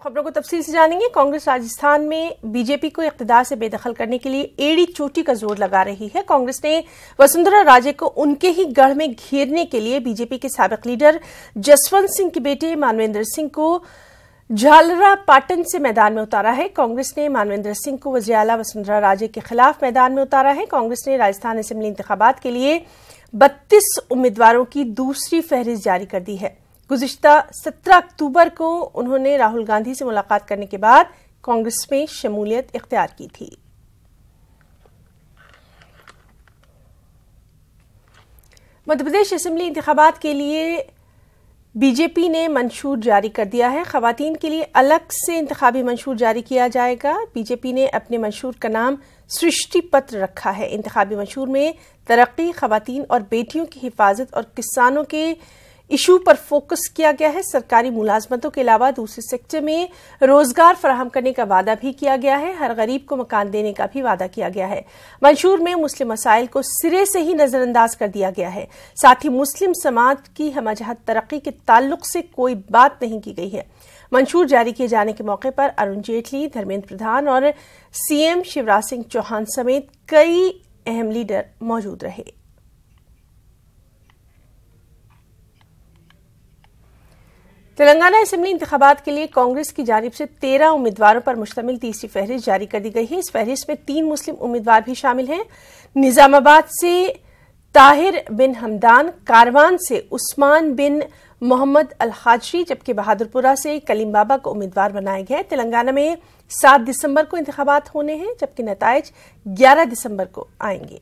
खबरों को तफसील से जानेंगे। कांग्रेस राजस्थान में बीजेपी को इख्तिदार से बेदखल करने के लिए एड़ी चोटी का जोर लगा रही है। कांग्रेस ने वसुंधरा राजे को उनके ही गढ़ में घेरने के लिए बीजेपी के साबिक लीडर जसवंत सिंह के बेटे मानवेंद्र सिंह को झालरा पाटन से मैदान में उतारा है। कांग्रेस ने मानवेंद्र सिंह को वज़ीर आला वसुंधरा राजे के खिलाफ मैदान में उतारा है। कांग्रेस ने राजस्थान असेंबली इंतखाबात के लिए 32 उम्मीदवारों की दूसरी फहरिस्त जारी कर दी है। गुज़िश्ता 17 अक्टूबर को उन्होंने राहुल गांधी से मुलाकात करने के बाद कांग्रेस में शमूलियत इख्तियार की थी। मध्यप्रदेश असेंबली इंतखाबात के लिए बीजेपी ने मंशूर जारी कर दिया है। खवातीन के लिए अलग से इंतखाबी मंशूर जारी किया जाएगा। बीजेपी ने अपने मंशूर का नाम सृष्टि पत्र रखा है। इंतखाबी मंशूर में तरक्की, खवातीन और बेटियों की हिफाजत और किसानों के इशू पर फोकस किया गया है। सरकारी मुलाजमतों के अलावा दूसरे सेक्टर में रोजगार फराहम करने का वादा भी किया गया है। हर गरीब को मकान देने का भी वादा किया गया है। मंशूर में मुस्लिम मसाइल को सिरे से ही नजरअंदाज कर दिया गया है। साथ ही मुस्लिम समाज की हमजहत तरक्की के ताल्लुक से कोई बात नहीं की गई है। मंशूर जारी किए जाने के मौके पर अरुण जेटली, धर्मेंद्र प्रधान और सीएम शिवराज सिंह चौहान समेत कई अहम लीडर मौजूद रहे। तेलंगाना असेंबली इंतखाबात के लिए कांग्रेस की जानिब से 13 उम्मीदवारों पर मुश्तमिल तीसरी फहरिस्त जारी कर दी गई है। इस फहरिस्त में 3 मुस्लिम उम्मीदवार भी शामिल हैं। निजामाबाद से ताहिर बिन हमदान, कारवान से उस्मान बिन मोहम्मद अल हाजरी, जबकि बहादुरपुरा से कलीम बाबा को उम्मीदवार बनाया गया है। तेलंगाना में 7 दिसंबर को इंतखाबात होने हैं, जबकि नताइज 11 दिसंबर को आएंगे।